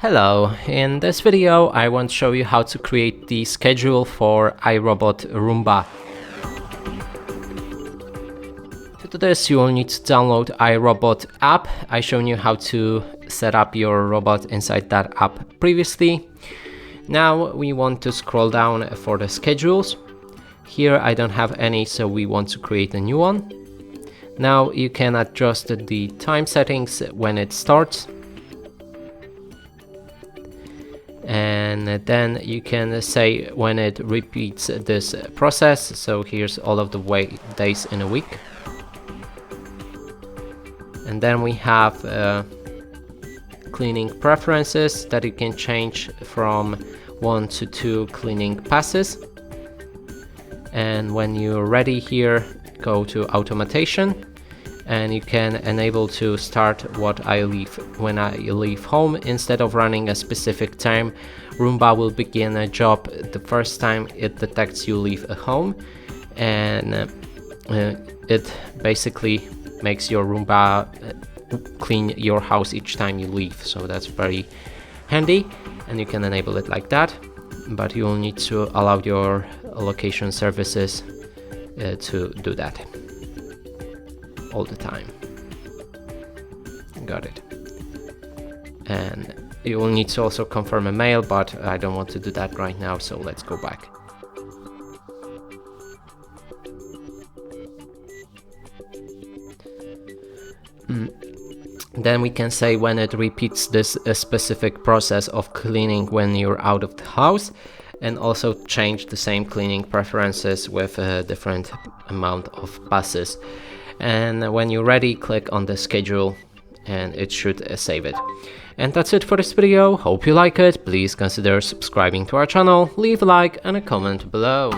Hello, in this video I want to show you how to create the schedule for iRobot Roomba. To do this you will need to download iRobot app. I've shown you how to set up your robot inside that app previously. Now we want to scroll down for the schedules. Here I don't have any, so we want to create a new one. Now you can adjust the time settings when it starts. And then you can say when it repeats this process. So here's all of the days in a week. And then we have cleaning preferences that you can change from 1 to 2 cleaning passes. And when you're ready here, go to automation. And you can enable to start when I leave home. Instead of running a specific time, Roomba will begin a job the first time it detects you leave a home, and it basically makes your Roomba clean your house each time you leave. So that's very handy, and you can enable it like that, but you will need to allow your location services to do that all the time. Got it. And you will need to also confirm a mail, but I don't want to do that right now, so let's go back. Then we can say when it repeats this specific process of cleaning when you're out of the house, and also change the same cleaning preferences with a different amount of passes. And when you're ready, click on the schedule and it should save it. And that's it for this video. Hope you like it. Please consider subscribing to our channel, leave a like and a comment below.